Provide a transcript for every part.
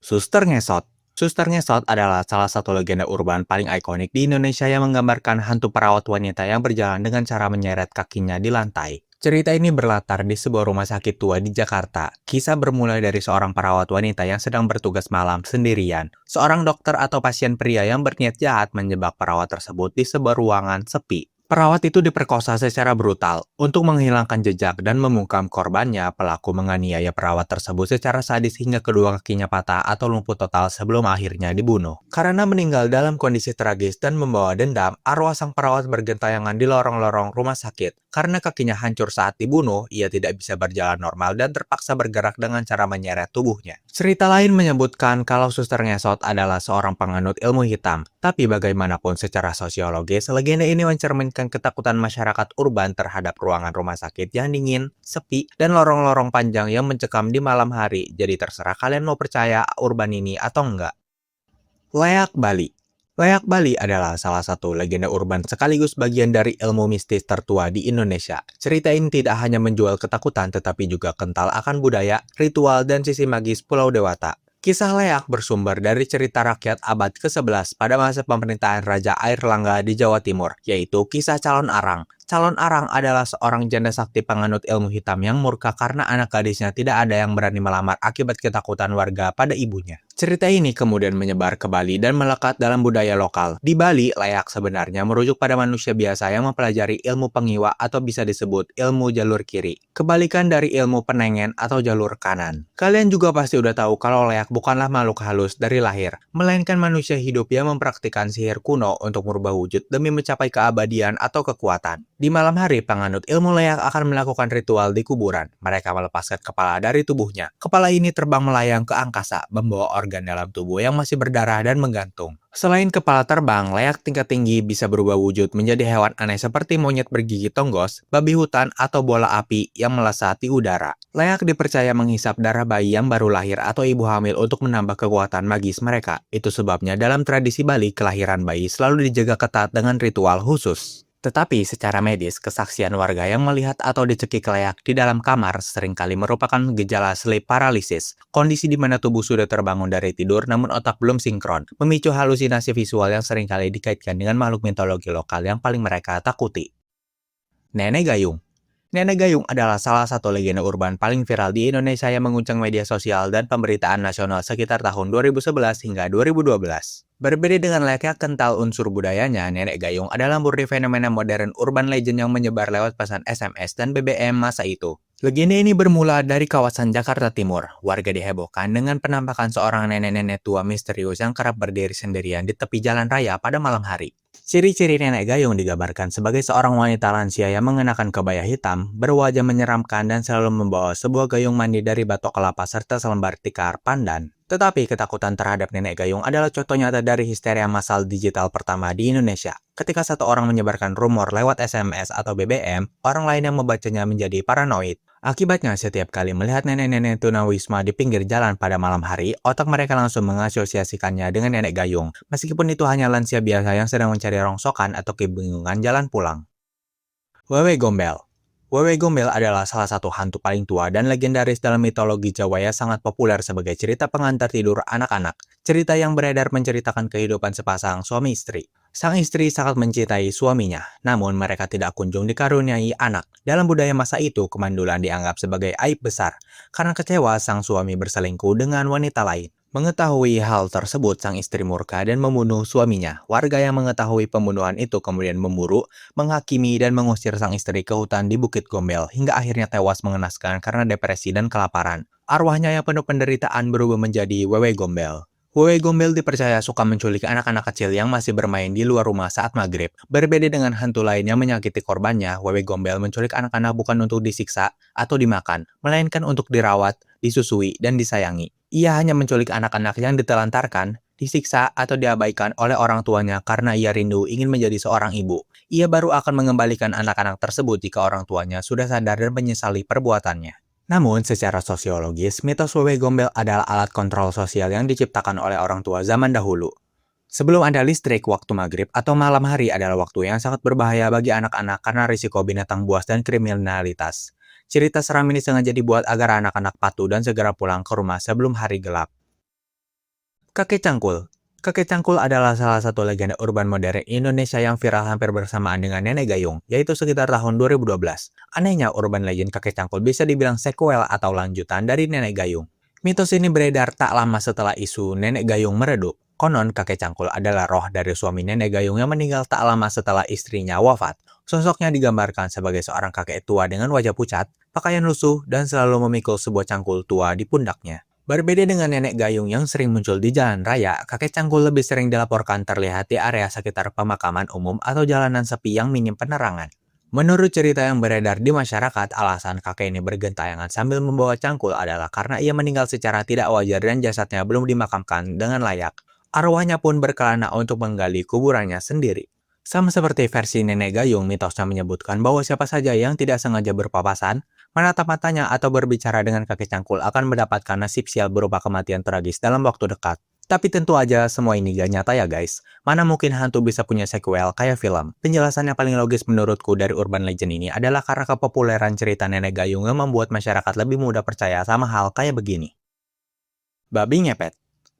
Suster Ngesot. Suster Ngesot adalah salah satu legenda urban paling ikonik di Indonesia yang menggambarkan hantu perawat wanita yang berjalan dengan cara menyeret kakinya di lantai. Cerita ini berlatar di sebuah rumah sakit tua di Jakarta. Kisah bermula dari seorang perawat wanita yang sedang bertugas malam sendirian. Seorang dokter atau pasien pria yang berniat jahat menjebak perawat tersebut di sebuah ruangan sepi. Perawat itu diperkosa secara brutal. Untuk menghilangkan jejak dan membungkam korbannya, pelaku menganiaya perawat tersebut secara sadis hingga kedua kakinya patah atau lumpuh total sebelum akhirnya dibunuh. Karena meninggal dalam kondisi tragis dan membawa dendam, arwah sang perawat bergentayangan di lorong-lorong rumah sakit. Karena kakinya hancur saat dibunuh, ia tidak bisa berjalan normal dan terpaksa bergerak dengan cara menyeret tubuhnya. Cerita lain menyebutkan kalau Suster Ngesot adalah seorang penganut ilmu hitam. Tapi bagaimanapun secara sosiologis, legenda ini mencerminkan ketakutan masyarakat urban terhadap ruangan rumah sakit yang dingin, sepi, dan lorong-lorong panjang yang mencekam di malam hari. Jadi terserah kalian mau percaya urban ini atau enggak. Leak Bali. Leak Bali adalah salah satu legenda urban sekaligus bagian dari ilmu mistis tertua di Indonesia. Cerita ini tidak hanya menjual ketakutan tetapi juga kental akan budaya, ritual, dan sisi magis Pulau Dewata. Kisah Leak bersumber dari cerita rakyat abad ke-11 pada masa pemerintahan Raja Airlangga di Jawa Timur, yaitu kisah Calon Arang. Calon Arang adalah seorang janda sakti penganut ilmu hitam yang murka karena anak gadisnya tidak ada yang berani melamar akibat ketakutan warga pada ibunya. Cerita ini kemudian menyebar ke Bali dan melekat dalam budaya lokal. Di Bali, Leak sebenarnya merujuk pada manusia biasa yang mempelajari ilmu pengiwa atau bisa disebut ilmu jalur kiri. Kebalikan dari ilmu penengen atau jalur kanan. Kalian juga pasti udah tahu kalau Leak bukanlah makhluk halus dari lahir, melainkan manusia hidup yang mempraktikkan sihir kuno untuk merubah wujud demi mencapai keabadian atau kekuatan. Di malam hari, penganut ilmu Leak akan melakukan ritual di kuburan. Mereka melepaskan kepala dari tubuhnya. Kepala ini terbang melayang ke angkasa, membawa organ dalam tubuh yang masih berdarah dan menggantung. Selain kepala terbang, Leak tingkat tinggi bisa berubah wujud menjadi hewan aneh seperti monyet bergigi tonggos, babi hutan, atau bola api yang melesat di udara. Leak dipercaya menghisap darah bayi yang baru lahir atau ibu hamil untuk menambah kekuatan magis mereka. Itu sebabnya dalam tradisi Bali, kelahiran bayi selalu dijaga ketat dengan ritual khusus. Tetapi secara medis, kesaksian warga yang melihat atau dicekik Leak di dalam kamar seringkali merupakan gejala sleep paralysis, kondisi di mana tubuh sudah terbangun dari tidur namun otak belum sinkron, memicu halusinasi visual yang seringkali dikaitkan dengan makhluk mitologi lokal yang paling mereka takuti. Nenek Gayung. Nenek Gayung adalah salah satu legenda urban paling viral di Indonesia yang mengguncang media sosial dan pemberitaan nasional sekitar tahun 2011 hingga 2012. Berbeda dengan layaknya kental unsur budayanya, Nenek Gayung adalah murni fenomena modern urban legend yang menyebar lewat pesan SMS dan BBM masa itu. Legenda ini bermula dari kawasan Jakarta Timur. Warga dihebohkan dengan penampakan seorang nenek-nenek tua misterius yang kerap berdiri sendirian di tepi jalan raya pada malam hari. Ciri-ciri Nenek Gayung digambarkan sebagai seorang wanita lansia yang mengenakan kebaya hitam, berwajah menyeramkan dan selalu membawa sebuah gayung mandi dari batok kelapa serta selembar tikar pandan. Tetapi ketakutan terhadap Nenek Gayung adalah contoh nyata dari histeria massal digital pertama di Indonesia. Ketika satu orang menyebarkan rumor lewat SMS atau BBM, orang lain yang membacanya menjadi paranoid. Akibatnya, setiap kali melihat nenek-nenek tunawisma di pinggir jalan pada malam hari, otak mereka langsung mengasosiasikannya dengan Nenek Gayung, meskipun itu hanya lansia biasa yang sedang mencari rongsokan atau kebingungan jalan pulang. Wewe Gombel. Wewe Gombel adalah salah satu hantu paling tua dan legendaris dalam mitologi Jawa yang sangat populer sebagai cerita pengantar tidur anak-anak. Cerita yang beredar menceritakan kehidupan sepasang suami istri. Sang istri sangat mencintai suaminya, namun mereka tidak kunjung dikaruniai anak. Dalam budaya masa itu, kemandulan dianggap sebagai aib besar, karena kecewa sang suami berselingkuh dengan wanita lain. Mengetahui hal tersebut, sang istri murka dan membunuh suaminya. Warga yang mengetahui pembunuhan itu kemudian memburu, menghakimi dan mengusir sang istri ke hutan di Bukit Gombel hingga akhirnya tewas mengenaskan karena depresi dan kelaparan. Arwahnya yang penuh penderitaan berubah menjadi Wewe Gombel. Wewe Gombel dipercaya suka menculik anak-anak kecil yang masih bermain di luar rumah saat maghrib. Berbeda dengan hantu lain yang menyakiti korbannya, Wewe Gombel menculik anak-anak bukan untuk disiksa atau dimakan, melainkan untuk dirawat, disusui, dan disayangi. Ia hanya menculik anak-anak yang ditelantarkan, disiksa, atau diabaikan oleh orang tuanya karena ia rindu ingin menjadi seorang ibu. Ia baru akan mengembalikan anak-anak tersebut jika orang tuanya sudah sadar dan menyesali perbuatannya. Namun, secara sosiologis, mitos Wewe Gombel adalah alat kontrol sosial yang diciptakan oleh orang tua zaman dahulu. Sebelum ada listrik, waktu maghrib atau malam hari adalah waktu yang sangat berbahaya bagi anak-anak karena risiko binatang buas dan kriminalitas. Cerita seram ini sengaja dibuat agar anak-anak patuh dan segera pulang ke rumah sebelum hari gelap. Kakek Cangkul. Kakek Cangkul adalah salah satu legenda urban modern Indonesia yang viral hampir bersamaan dengan Nenek Gayung, yaitu sekitar tahun 2012. Anehnya, urban legend Kakek Cangkul bisa dibilang sequel atau lanjutan dari Nenek Gayung. Mitos ini beredar tak lama setelah isu Nenek Gayung meredup. Konon, Kakek Cangkul adalah roh dari suami Nenek Gayung yang meninggal tak lama setelah istrinya wafat. Sosoknya digambarkan sebagai seorang kakek tua dengan wajah pucat, pakaian lusuh, dan selalu memikul sebuah cangkul tua di pundaknya. Berbeda dengan Nenek Gayung yang sering muncul di jalan raya, Kakek Cangkul lebih sering dilaporkan terlihat di area sekitar pemakaman umum atau jalanan sepi yang minim penerangan. Menurut cerita yang beredar di masyarakat, alasan kakek ini bergentayangan sambil membawa cangkul adalah karena ia meninggal secara tidak wajar dan jasadnya belum dimakamkan dengan layak. Arwahnya pun berkelana untuk menggali kuburannya sendiri. Sama seperti versi Nenek Gayung, mitosnya menyebutkan bahwa siapa saja yang tidak sengaja berpapasan, menatap matanya atau berbicara dengan kakek cangkul akan mendapatkan nasib sial berupa kematian tragis dalam waktu dekat. Tapi tentu aja semua ini gak nyata ya guys. Mana mungkin hantu bisa punya sequel kayak film? Penjelasan yang paling logis menurutku dari urban legend ini adalah karena kepopuleran cerita Nenek Gayung yang membuat masyarakat lebih mudah percaya sama hal kayak begini. Babi ngepet.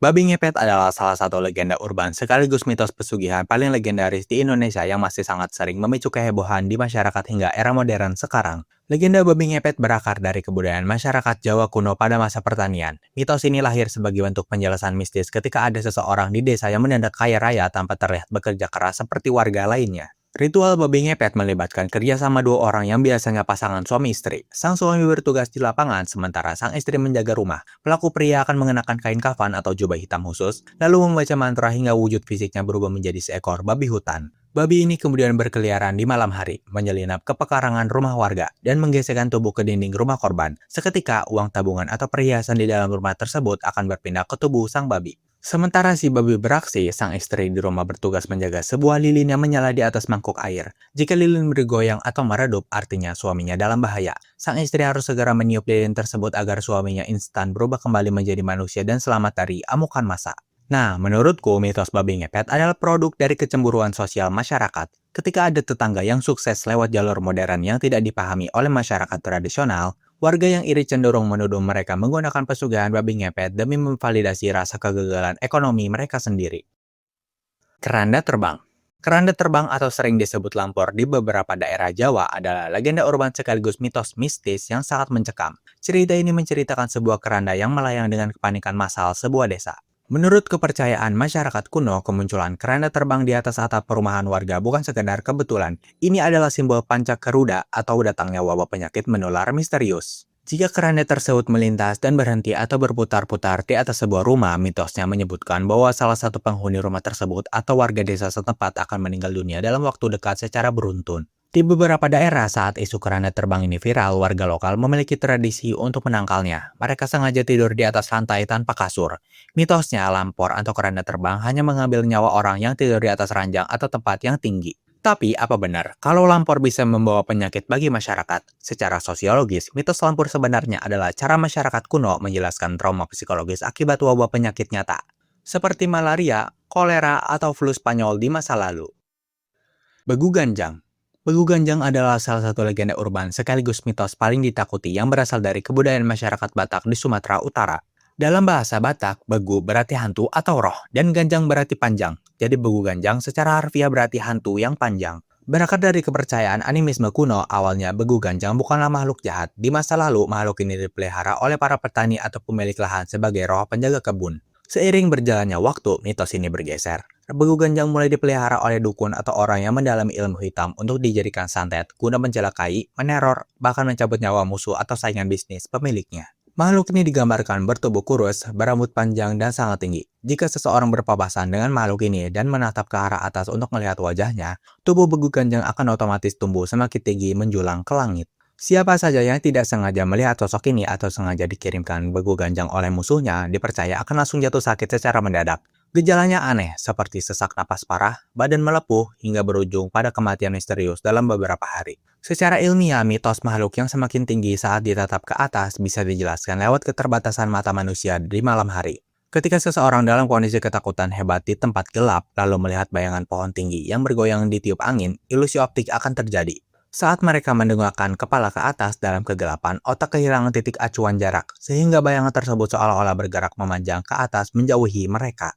Babi ngepet adalah salah satu legenda urban sekaligus mitos pesugihan paling legendaris di Indonesia yang masih sangat sering memicu kehebohan di masyarakat hingga era modern sekarang. Legenda babi ngepet berakar dari kebudayaan masyarakat Jawa kuno pada masa pertanian. Mitos ini lahir sebagai bentuk penjelasan mistis ketika ada seseorang di desa yang mendadak kaya raya tanpa terlihat bekerja keras seperti warga lainnya. Ritual babi ngepet melibatkan kerjasama dua orang yang biasanya pasangan suami istri. Sang suami bertugas di lapangan, sementara sang istri menjaga rumah. Pelaku pria akan mengenakan kain kafan atau jubah hitam khusus, lalu membaca mantra hingga wujud fisiknya berubah menjadi seekor babi hutan. Babi ini kemudian berkeliaran di malam hari, menyelinap ke pekarangan rumah warga, dan menggesekkan tubuh ke dinding rumah korban. Seketika, uang tabungan atau perhiasan di dalam rumah tersebut akan berpindah ke tubuh sang babi. Sementara si babi beraksi, sang istri di rumah bertugas menjaga sebuah lilin yang menyala di atas mangkuk air. Jika lilin bergoyang atau meredup, artinya suaminya dalam bahaya. Sang istri harus segera meniup lilin tersebut agar suaminya instan berubah kembali menjadi manusia dan selamat dari amukan massa. Nah, menurutku mitos babi ngepet adalah produk dari kecemburuan sosial masyarakat. Ketika ada tetangga yang sukses lewat jalur modern yang tidak dipahami oleh masyarakat tradisional, warga yang iri cenderung menuduh mereka menggunakan pesugihan babi ngepet demi memvalidasi rasa kegagalan ekonomi mereka sendiri. Keranda terbang. Keranda terbang atau sering disebut lampor di beberapa daerah Jawa adalah legenda urban sekaligus mitos mistis yang sangat mencekam. Cerita ini menceritakan sebuah keranda yang melayang dengan kepanikan massal sebuah desa. Menurut kepercayaan masyarakat kuno, kemunculan keranda terbang di atas atap perumahan warga bukan sekedar kebetulan. Ini adalah simbol pancakaruda atau datangnya wabah penyakit menular misterius. Jika keranda tersebut melintas dan berhenti atau berputar-putar di atas sebuah rumah, mitosnya menyebutkan bahwa salah satu penghuni rumah tersebut atau warga desa setempat akan meninggal dunia dalam waktu dekat secara beruntun. Di beberapa daerah saat isu keranda terbang ini viral, warga lokal memiliki tradisi untuk menangkalnya. Mereka sengaja tidur di atas lantai tanpa kasur. Mitosnya, lampor atau keranda terbang hanya mengambil nyawa orang yang tidur di atas ranjang atau tempat yang tinggi. Tapi, apa benar kalau lampor bisa membawa penyakit bagi masyarakat? Secara sosiologis, mitos lampor sebenarnya adalah cara masyarakat kuno menjelaskan trauma psikologis akibat wabah penyakit nyata, seperti malaria, kolera, atau flu Spanyol di masa lalu. Begu Ganjang. Begu Ganjang adalah salah satu legenda urban sekaligus mitos paling ditakuti yang berasal dari kebudayaan masyarakat Batak di Sumatera Utara. Dalam bahasa Batak, begu berarti hantu atau roh, dan ganjang berarti panjang. Jadi begu ganjang secara harfiah berarti hantu yang panjang. Berakar dari kepercayaan animisme kuno, awalnya begu ganjang bukanlah makhluk jahat. Di masa lalu, makhluk ini dipelihara oleh para petani atau pemilik lahan sebagai roh penjaga kebun. Seiring berjalannya waktu, mitos ini bergeser. Begu ganjang mulai dipelihara oleh dukun atau orang yang mendalami ilmu hitam untuk dijadikan santet, guna mencelakai, meneror, bahkan mencabut nyawa musuh atau saingan bisnis pemiliknya. Makhluk ini digambarkan bertubuh kurus, berambut panjang, dan sangat tinggi. Jika seseorang berpapasan dengan makhluk ini dan menatap ke arah atas untuk melihat wajahnya, tubuh begu ganjang akan otomatis tumbuh semakin tinggi menjulang ke langit. Siapa saja yang tidak sengaja melihat sosok ini atau sengaja dikirimkan begu ganjang oleh musuhnya, dipercaya akan langsung jatuh sakit secara mendadak. Gejalanya aneh, seperti sesak napas parah, badan melepuh, hingga berujung pada kematian misterius dalam beberapa hari. Secara ilmiah, mitos makhluk yang semakin tinggi saat ditatap ke atas bisa dijelaskan lewat keterbatasan mata manusia di malam hari. Ketika seseorang dalam kondisi ketakutan hebat di tempat gelap, lalu melihat bayangan pohon tinggi yang bergoyang ditiup angin, ilusi optik akan terjadi. Saat mereka mendongakkan kepala ke atas dalam kegelapan, otak kehilangan titik acuan jarak, sehingga bayangan tersebut seolah-olah bergerak memanjang ke atas menjauhi mereka.